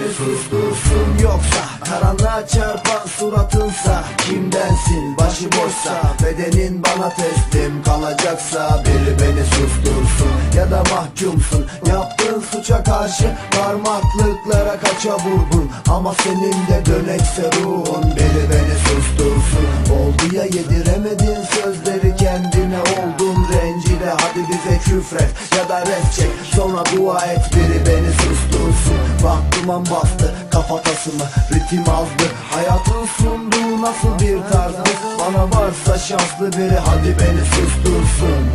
beni sustursun. Yoksa karanlığa çarpan suratınsa kimdensin? Başıboşsa bedenin bana teslim kalacaksa biri beni sustursun. Ya da mahkumsun yaptığın suça karşı, parmaklıklara kaça vurdun, ama senin de dönekse ruhun. Biri beni sustursun. Oldu ya yediremedin sözleri kendine, oldun rencide, hadi bize küfret ya da res çek, sonra dua et biri beni sustursun. Bak duman bastı kafatasımı, ritim azdı, hayatın sunduğu nasıl bir tarzdı. Bana varsa şanslı biri hadi beni sustursun.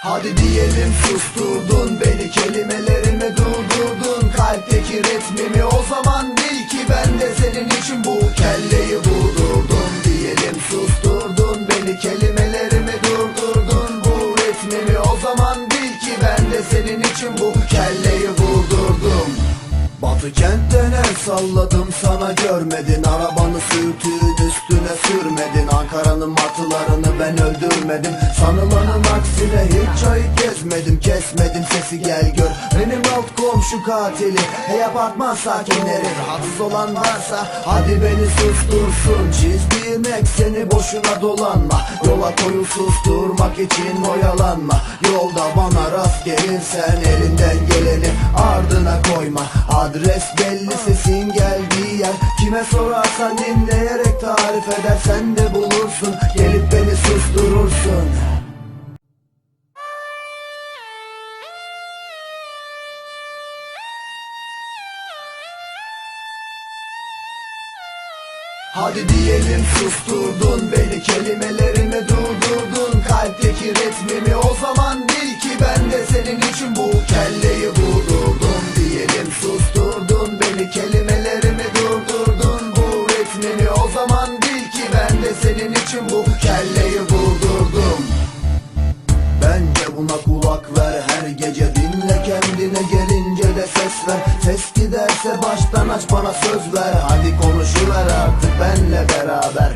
Hadi diyelim susturdun beni, kelimelerimi durdurdun, kalpteki ritmimi o zaman bil ki ben de senin için bu kelleyi vurdurdum. Diyelim susturdun beni, kelimelerimi durdurdun, bu ritmimi o zaman bil ki ben de senin için bu kelleyi vurdurdum. Batı kentten el salladım sana, görmedin, arabanı sürtüğün üstüne sürmedin, Ankara'nın martılarını ben öldürmedim, sanılanın aksine hiç çayı gezmedim, kesmedim sesi gel gör, benim alt komşu katili, hey apartman sakinleri, rahatsız olan varsa hadi beni sustursun. Çizdiğim ekseni boşuna dolanma, yola koyul susturmak için oyalanma, yolda bana rast gelirsen elinden geleni ardına koyma. Adres belli, sesin geldiği yer, kime sorarsan dinleyerek tarif edersen de bulursun, gelip beni susturursun. Hadi diyelim susturdun beni, kelimelerimi durdurdun, kalpteki ritmimi o zaman bil ki ben de senin için bu kelleyi vurdurdum. Diyelim susturdun beni, kelimelerimi durdurdun, bu ritmimi o zaman bil ki ben de senin için bu kelleyi vurdurdum. Bence buna kulak ver, her gece dinle, kendine gelince de ses ver. Ses giderse baştan aç, bana söz ver, hadi konuşuver artık benle beraber.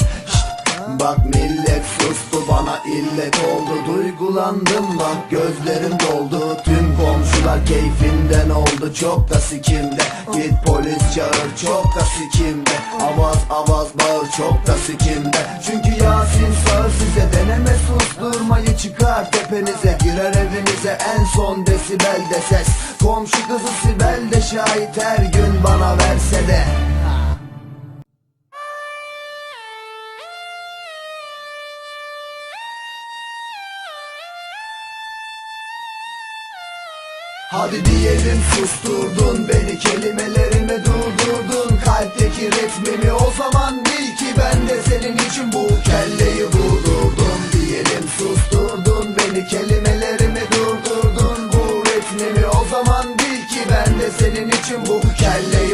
Bak millet sustu, bana illet oldu, duygulandım bak gözlerim doldu. Tüm komşular keyfinden oldu, çok da sikimde, git polis çağır, çok da sikimde, avaz avaz bağır, çok da sikimde. Çünkü Yasin sağır size, deneme susturmayı çıkar tepenize, girer evinize en son desibelde ses. Komşu kızı Sibel de şahit, her gün bana verse de. Hadi diyelim susturdun beni, kelimelerimi durdurdun, kalpteki ritmimi o zaman bil ki ben de senin için bu kelleyi vurdurdum. Diyelim susturdun beni, kelimelerimi durdurdun, bu ritmimi o zaman bil ki ben de senin için bu kelleyi